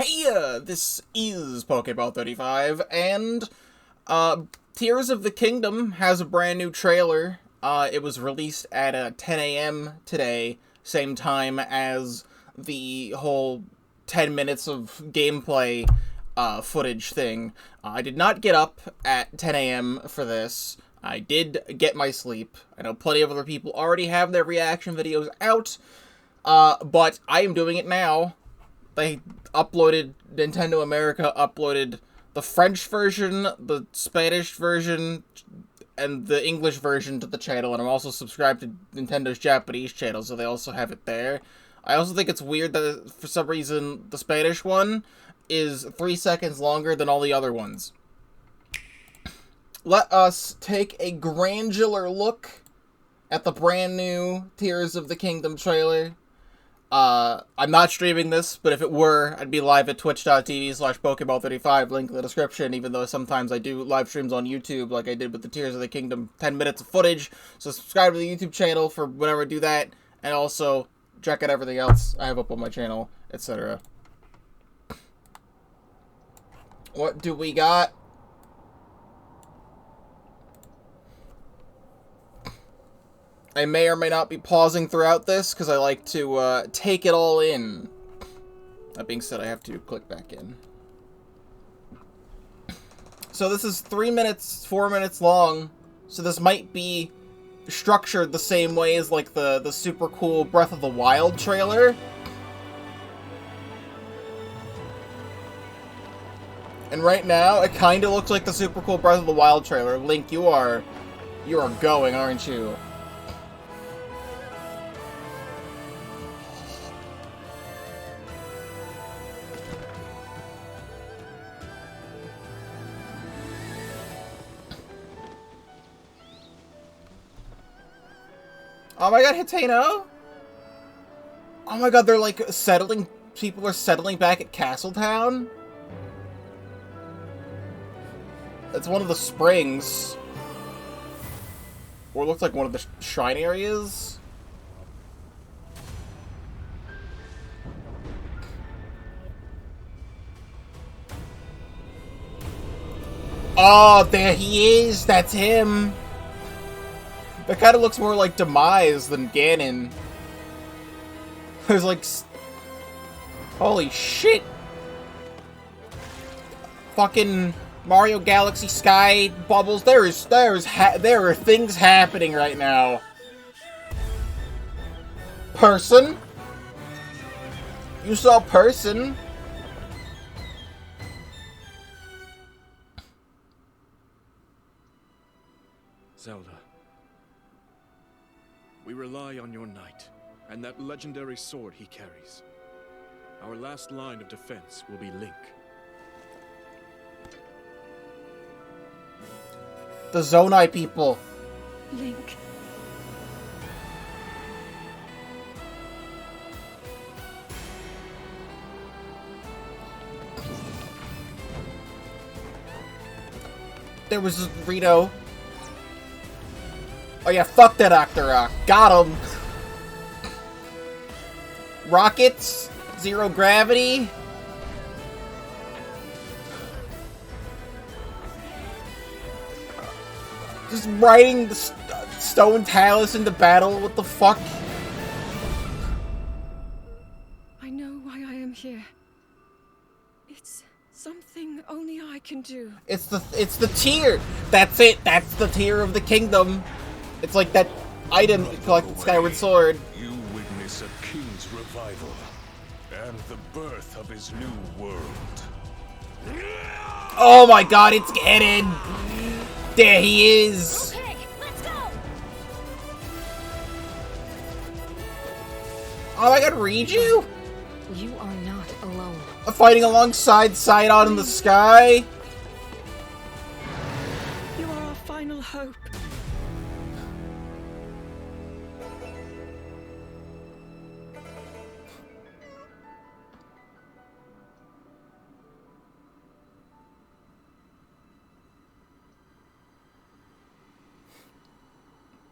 Heya! This is Pokéball35, and, Tears of the Kingdom has a brand new trailer. It was released at, 10 a.m. today, same time as the whole 10 minutes of gameplay, footage thing. I did not get up at 10 a.m. for this. I did get my sleep. I know plenty of other people already have their reaction videos out, but I am doing it now. They uploaded, Nintendo America uploaded the French version, the Spanish version, and the English version to the channel, and I'm also subscribed to Nintendo's Japanese channel, so they also have it there. I also think it's weird that, for some reason, the Spanish one is 3 seconds longer than all the other ones. Let us take a granular look at the brand new Tears of the Kingdom trailer. I'm not streaming this, but if it were, I'd be live at twitch.tv/Pokéball35, link in the description, even though sometimes I do live streams on YouTube, like I did with the Tears of the Kingdom 10 minutes of footage. So subscribe to the YouTube channel for whenever I do that, and also check out everything else I have up on my channel, etc. What do we got? I may or may not be pausing throughout this, because I like to take it all in. That being said, I have to click back in. So this is 4 minutes long, so this might be structured the same way as, like, the super cool Breath of the Wild trailer. And right now, it kind of looks like the super cool Breath of the Wild trailer. Link, you are going, aren't you? Oh my god, Hiteno? Oh my god, they're like settling, people are settling back at Castletown? It's one of the springs. Or it looks like one of the shrine areas. Oh, there he is! That's him! That kind of looks more like Demise than Ganon. There's like... Holy shit! Fucking Mario Galaxy Sky Bubbles. There are things happening right now. Person? You saw person? Zelda. We rely on your knight, and that legendary sword he carries. Our last line of defense will be Link. The Zonai people. Link. There was Rito. Oh yeah, fuck that Octorok. Got him. Rockets. Zero gravity. Just riding the Stone Talus into battle. What the fuck? I know why I am here. It's something only I can do. It's the tear. That's it. That's the tear of the kingdom. It's like that item you collect in Skyward Sword. You witness a king's revival and the birth of his new world. Oh my god, it's Ganon! There he is! Okay, let's go! Oh my god, Riju? You are not alone. Fighting alongside Sidon in the sky? You are our final hope.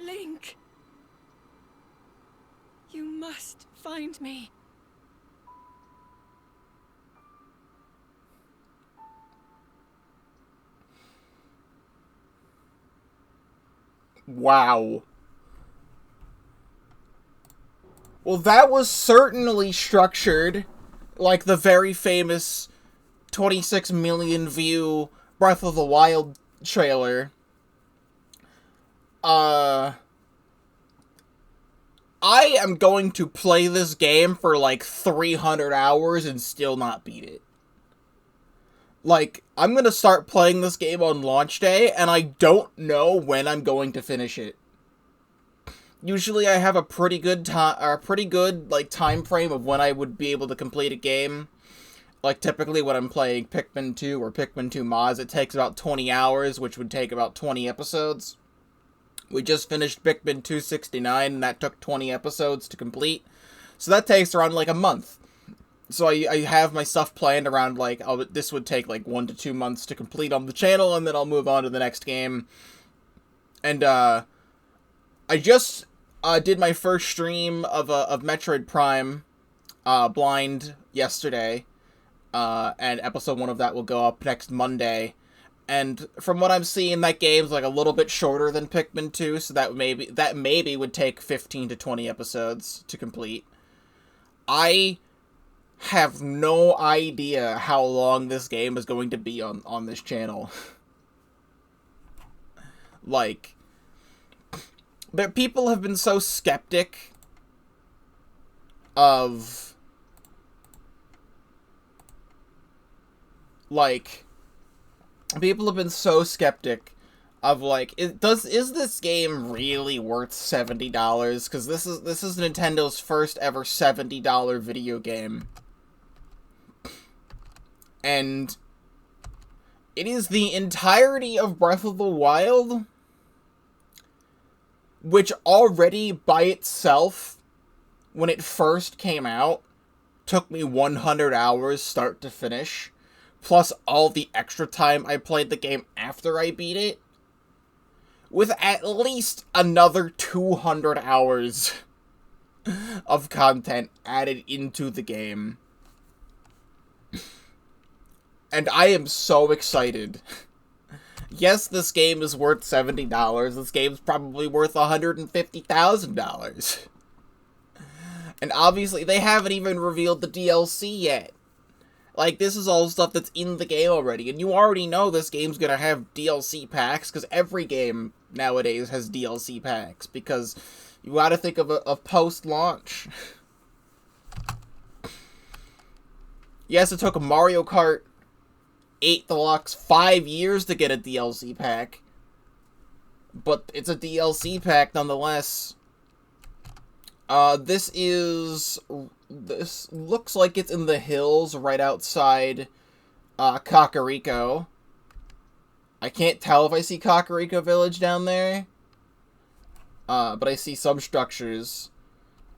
Link. You must find me. Wow. Well, that was certainly structured like the very famous 26 million view Breath of the Wild trailer. I am going to play this game for like 300 hours and still not beat it. Like, I'm gonna start playing this game on launch day, and I don't know when I'm going to finish it. Usually I have a pretty good time frame of when I would be able to complete a game. Like, typically when I'm playing Pikmin 2 or Pikmin 2 mods, it takes about 20 hours, which would take about 20 episodes. We just finished Pikmin 269, and that took 20 episodes to complete. So that takes around, like, a month. So I have my stuff planned around, like, this would take, like, 1 to 2 months to complete on the channel, and then I'll move on to the next game. And, I just, did my first stream of Metroid Prime, blind yesterday. And episode 1 of that will go up next Monday. And from what I'm seeing, that game's like a little bit shorter than Pikmin 2, so that maybe would take 15 to 20 episodes to complete. I have no idea how long this game is going to be on this channel. Like, but people have been so skeptic of, like, people have been so skeptic of, like, is this game really worth $70? Because this is Nintendo's first ever $70 video game. And it is the entirety of Breath of the Wild, which already by itself, when it first came out, took me 100 hours start to finish, plus all the extra time I played the game after I beat it, with at least another 200 hours of content added into the game. And I am so excited. Yes, this game is worth $70. This game's probably worth $150,000. And obviously, they haven't even revealed the DLC yet. Like, this is all stuff that's in the game already. And you already know this game's gonna have DLC packs, because every game nowadays has DLC packs. Because you gotta think of post-launch. Yes, it took Mario Kart 8 Deluxe 5 years to get a DLC pack. But it's a DLC pack nonetheless. This looks like it's in the hills right outside Kakariko. I can't tell if I see Kakariko Village down there. But I see some structures.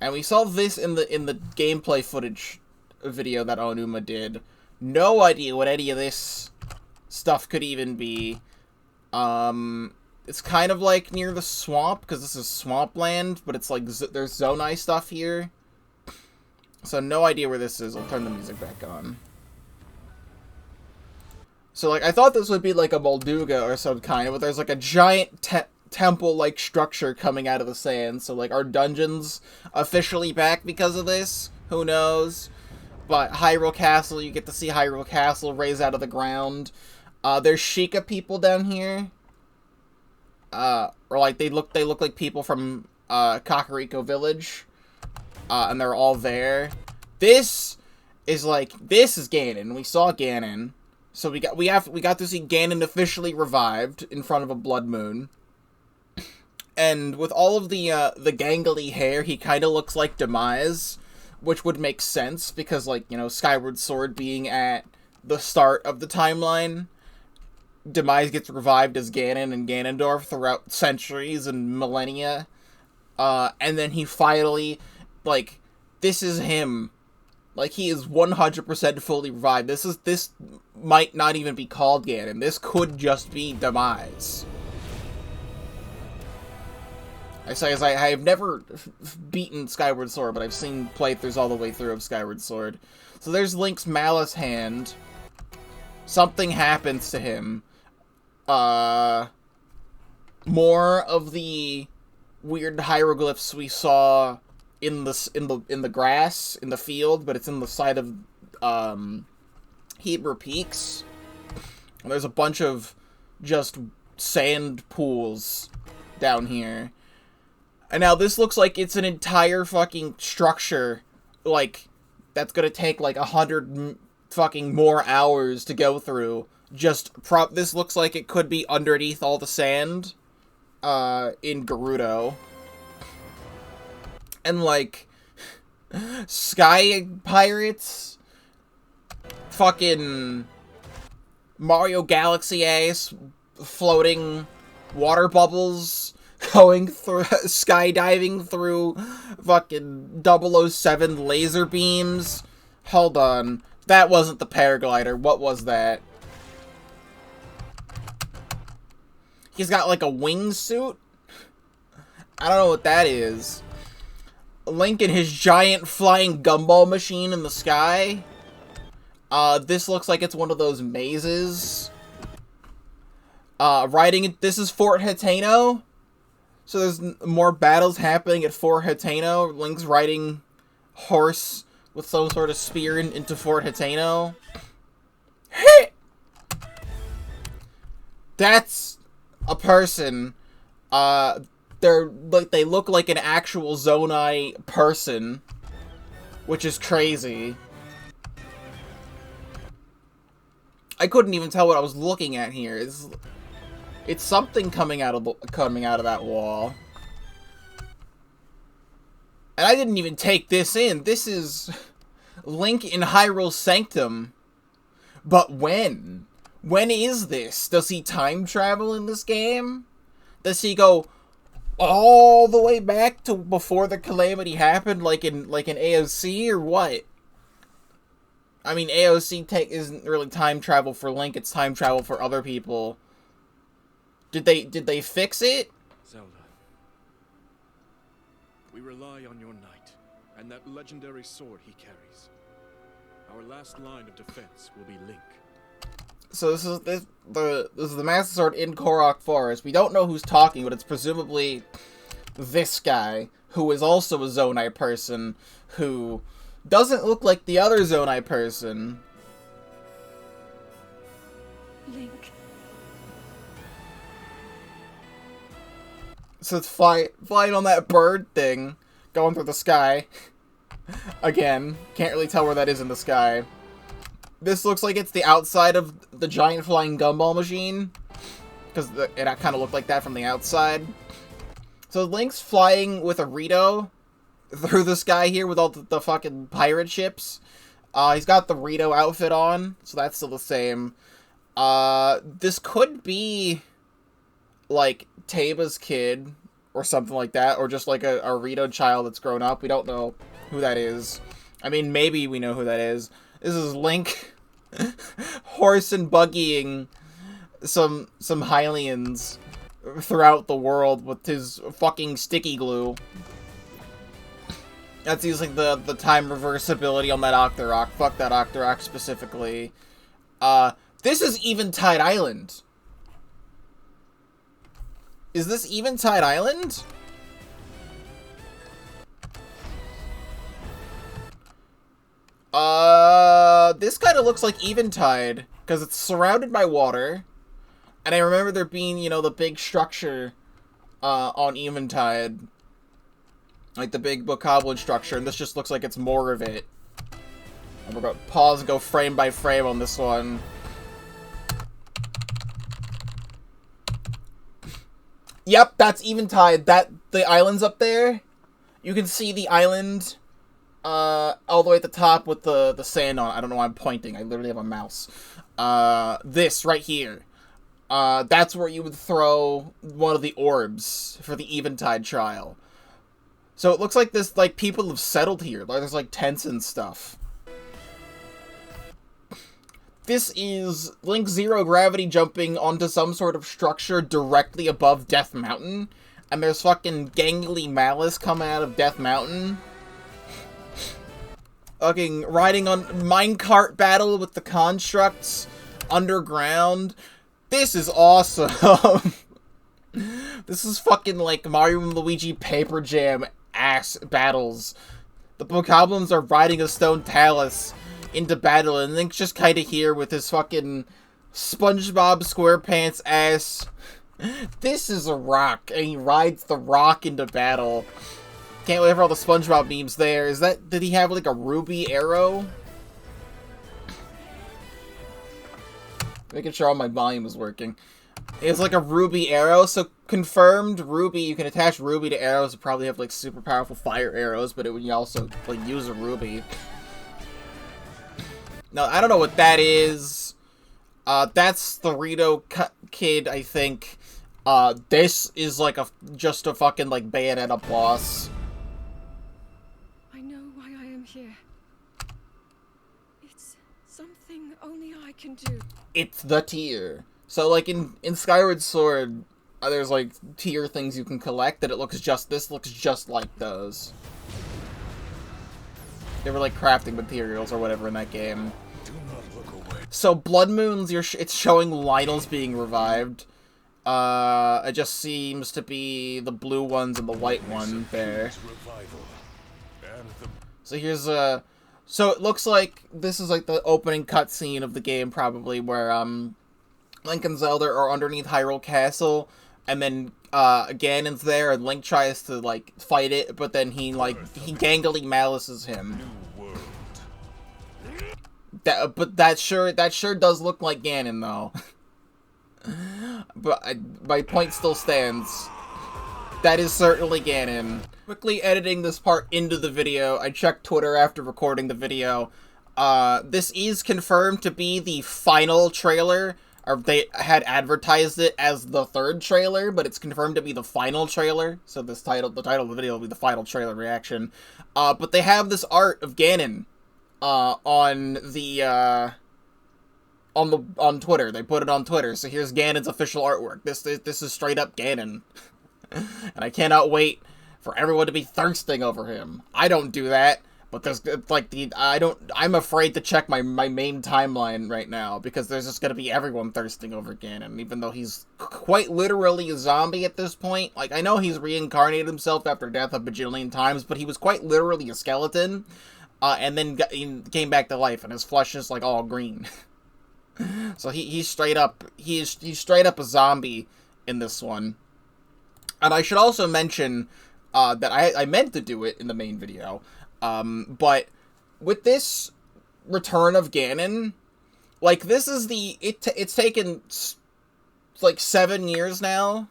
And we saw this in the gameplay footage video that Onuma did. No idea what any of this stuff could even be. It's kind of like near the swamp, because this is swampland, but it's like there's Zonai stuff here. So no idea where this is. I'll turn the music back on. So, like, I thought this would be like a Molduga or some kind, but there's like a giant temple-like structure coming out of the sand. So, like, are dungeons officially back because of this? Who knows? But Hyrule Castle, you get to see Hyrule Castle raise out of the ground. There's Sheikah people down here. Or like they look like people from Kakariko Village. And they're all there. This is Ganon. We saw Ganon. So we got to see Ganon officially revived in front of a blood moon. And with all of the gangly hair, he kind of looks like Demise. Which would make sense, because, like, you know, Skyward Sword being at the start of the timeline, Demise gets revived as Ganon and Ganondorf throughout centuries and millennia, and then he finally, like, this is him. Like, he is 100% fully revived. This might not even be called Ganon. This could just be Demise. I have never beaten Skyward Sword, but I've seen playthroughs all the way through of Skyward Sword. So there's Link's Malice Hand. Something happens to him. more of the weird hieroglyphs we saw in the grass in the field, but it's in the side of Heber Peaks. And there's a bunch of just sand pools down here. And now this looks like it's an entire fucking structure, like, that's gonna take like 100 fucking more hours to go through. This looks like it could be underneath all the sand, in Gerudo. And like, Sky Pirates, fucking Mario Galaxy ass, floating water bubbles, going through, skydiving through fucking 007 laser beams. Hold on. That wasn't the paraglider. What was that? He's got like a wingsuit? I don't know what that is. Link and his giant flying gumball machine in the sky. This looks like it's one of those mazes. This is Fort Hateno. So there's more battles happening at Fort Hateno. Link's riding horse with some sort of spear into Fort Hateno. That's a person. They look like an actual Zonai person, which is crazy. I couldn't even tell what I was looking at here. It's something coming out of that wall. And I didn't even take this in. This is Link in Hyrule Sanctum. But when? When is this? Does he time travel in this game? Does he go all the way back to before the calamity happened, like in AOC, or what? I mean, AOC isn't really time travel for Link, it's time travel for other people. Did they fix it? Zelda, we rely on your knight and that legendary sword he carries. Our last line of defense will be Link. So this is the Master Sword in Korok Forest. We don't know who's talking, but it's presumably this guy, who is also a Zonai person, who doesn't look like the other Zonai person. Link. So it's flying on that bird thing, going through the sky. Again, can't really tell where that is in the sky. This looks like it's the outside of the giant flying gumball machine, because it kind of looked like that from the outside. So Link's flying with a Rito through the sky here with all the fucking pirate ships. He's got the Rito outfit on, so that's still the same. This could be like Taba's kid or something like that, or just like a Rito child that's grown up. We don't know who that is. I mean, maybe we know who that is. This is Link horse and buggying some Hylians throughout the world with his fucking sticky glue. That's using the time reversibility on that Octorok. Fuck that Octorok specifically. This is Eventide Island. Is this Eventide Island? This kind of looks like Eventide, because it's surrounded by water. And I remember there being, you know, the big structure, on Eventide. Like the big bokoblin structure, and this just looks like it's more of it. And we're gonna pause and go frame by frame on this one. Yep, that's Eventide. The island's up there. You can see the island, all the way at the top with the sand on it. I don't know why I'm pointing. I literally have a mouse. This right here. That's where you would throw one of the orbs for the Eventide trial. So it looks like people have settled here. Like, there's, like, tents and stuff. This is Link zero gravity jumping onto some sort of structure directly above Death Mountain. And there's fucking gangly malice coming out of Death Mountain. Fucking riding on minecart battle with the constructs underground. This is awesome. This is fucking like Mario and Luigi Paper Jam ass battles. The Bokoblins are riding a stone talus into battle, and Link's just kind of here with his fucking SpongeBob SquarePants ass. This is a rock, and he rides the rock into battle. Can't wait for all the SpongeBob memes there. Did he have like a ruby arrow? Making sure all my volume is working. It's like a ruby arrow, so confirmed ruby, you can attach ruby to arrows to probably have like super powerful fire arrows, but it would also like use a ruby. Now, I don't know what that is. That's the Rito Kid, I think. This is like just a fucking like Bayonetta boss. I know why I am here. It's something only I can do. It's the tier. So, like, in Skyward Sword, there's, like, tier things you can collect that this looks just like those. They were, like, crafting materials or whatever in that game. Do not look away. So, Blood Moons, it's showing Lionel's being revived. It just seems to be the blue ones and the white one there. So here's so it looks like this is, like, the opening cutscene of the game, probably, where, Link and Zelda are underneath Hyrule Castle, and then, Ganon's there, and Link tries to, like, fight it, but then he gangly malices him. But that sure does look like Ganon, though. But my point still stands. That is certainly Ganon. Quickly editing this part into the video, I checked Twitter after recording the video. This is confirmed to be the final trailer. Or they had advertised it as the third trailer, but it's confirmed to be the final trailer. So the title of the video will be the final trailer reaction. But they have this art of Ganon, on Twitter. They put it on Twitter. So here's Ganon's official artwork. This is straight up Ganon. And I cannot wait for everyone to be thirsting over him. I don't do that. But there's, like, I'm afraid to check my main timeline right now, because there's just gonna be everyone thirsting over Ganon, even though he's quite literally a zombie at this point. Like, I know he's reincarnated himself after death a bajillion times, but he was quite literally a skeleton, and then he came back to life, and his flesh is, like, all green. So he's straight up a zombie in this one. And I should also mention, that I meant to do it in the main video, but with this return of Ganon, like, this is it's taken, like, 7 years now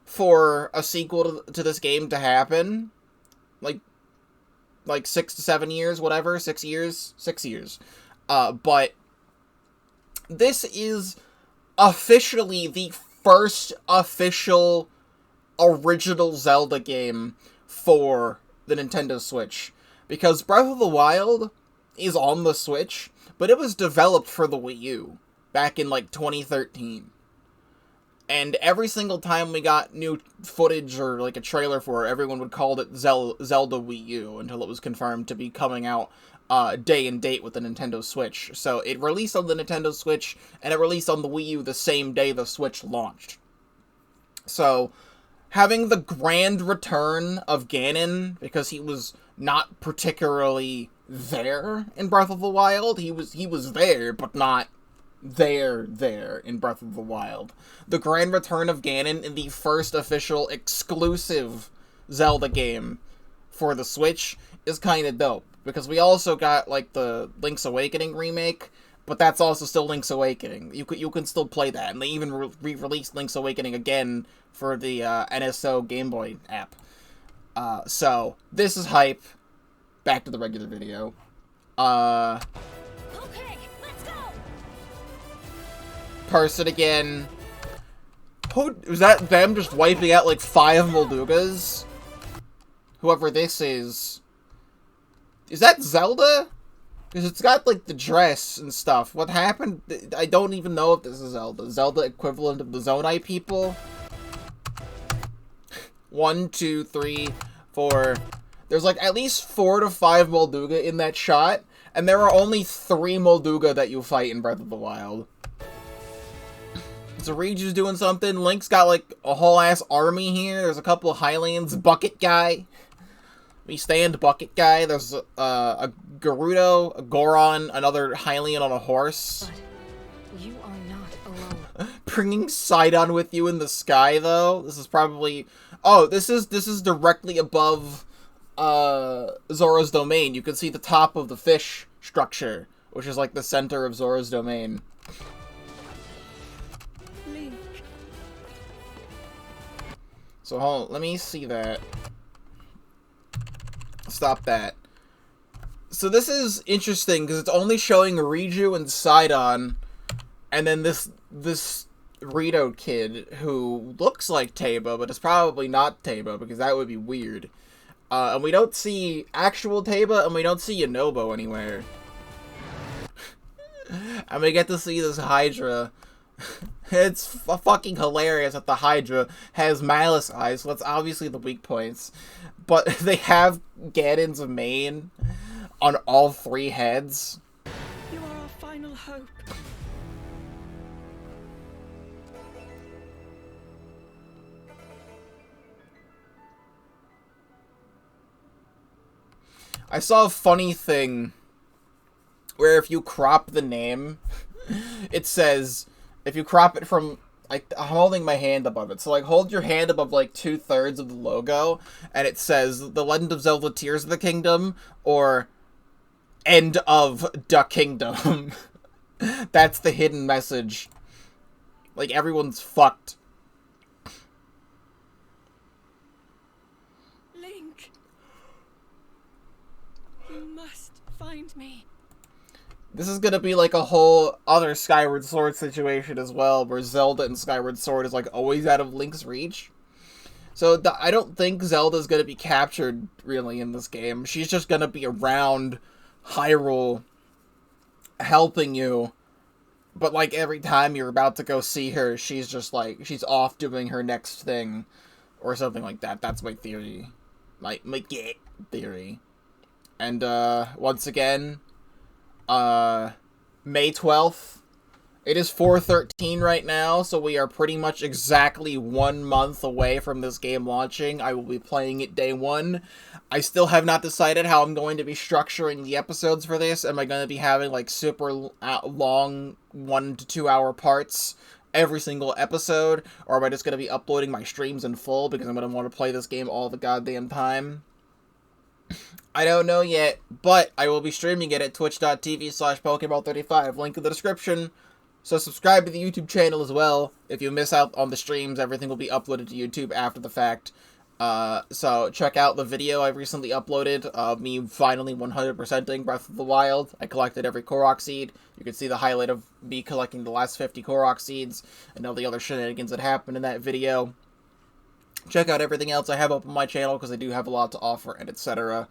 for a sequel to this game to happen. Like 6 to 7 years, whatever, 6 years. But this is officially the first official original Zelda game for the Nintendo Switch. Because Breath of the Wild is on the Switch, but it was developed for the Wii U back in, like, 2013. And every single time we got new footage or, like, a trailer for it, everyone would call it Zelda Wii U until it was confirmed to be coming out day and date with the Nintendo Switch. So it released on the Nintendo Switch, and it released on the Wii U the same day the Switch launched. So having the grand return of Ganon, because he was not particularly there in Breath of the Wild. He was there, but not there in Breath of the Wild. The grand return of Ganon in the first official exclusive Zelda game for the Switch is kind of dope, because we also got, like, the Link's Awakening remake, but that's also still Link's Awakening. You can still play that, and they even re-released Link's Awakening again for the NSO Game Boy app. So, this is hype. Back to the regular video. Okay, let's go. Person again. Was that them just wiping out, like, 5 Moldugas? Whoever this is. Is that Zelda? Because it's got, like, the dress and stuff. What happened? I don't even know if this is Zelda. Zelda equivalent of the Zonai people? 1, 2, 3, 4. There's, like, at least 4 to 5 Molduga in that shot, and there are only 3 Molduga that you fight in Breath of the Wild. So Riju's doing something. Link's got, like, a whole-ass army here. There's a couple of Hylians. Bucket Guy. We stand Bucket Guy. There's a Gerudo, a Goron, another Hylian on a horse. But you are not alone. Bringing Sidon with you in the sky, though. This is probably... Oh, this is directly above Zora's domain. You can see the top of the fish structure, which is like the center of Zora's domain. Link. So hold on, let me see that. Stop that. So this is interesting because it's only showing Riju and Sidon, and then this Rito kid who looks like Teba, but is probably not Teba because that would be weird. And we don't see actual Teba, and we don't see Yonobo anywhere. And we get to see this Hydra. It's fucking hilarious that the Hydra has malice eyes, so that's obviously the weak points. But they have Ganon's mane on all three heads. You are our final hope. I saw a funny thing where if you crop the name, it says, if you crop it from, like, I'm holding my hand above it. So, like, hold your hand above, like, 2/3 of the logo, and it says, The Legend of Zelda Tears of the Kingdom, or End of the Kingdom. That's the hidden message. Like, everyone's fucked. Link. You must find me. This is gonna be like a whole other Skyward Sword situation as well, where Zelda and Skyward Sword is like always out of Link's reach. So I don't think Zelda's gonna be captured really in this game. She's just gonna be around Hyrule helping you. But like every time you're about to go see her, she's just like, she's off doing her next thing. Or something like that. That's my theory. My theory. And once again, May 12th. It is 4/13 right now, so we are pretty much exactly 1 month away from this game launching. I will be playing it day one. I still have not decided how I'm going to be structuring the episodes for this. Am I going to be having, like, super long 1 to 2 hour parts every single episode? Or am I just going to be uploading my streams in full because I'm going to want to play this game all the goddamn time? I don't know yet, but I will be streaming it at twitch.tv/Pokéball35. Link in the description. So subscribe to the YouTube channel as well. If you miss out on the streams, everything will be uploaded to YouTube after the fact. So check out the video I recently uploaded of me finally 100%ing Breath of the Wild. I collected every Korok seed. You can see the highlight of me collecting the last 50 Korok seeds and all the other shenanigans that happened in that video. Check out everything else I have up on my channel because I do have a lot to offer and etc.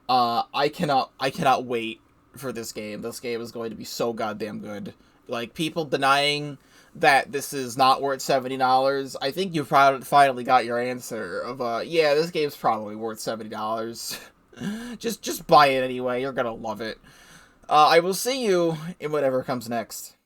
I cannot wait for this game. This game is going to be so goddamn good. Like, people denying that this is not worth $70, I think you finally got your answer of, yeah, this game's probably worth $70. just buy it anyway. You're gonna love it. I will see you in whatever comes next.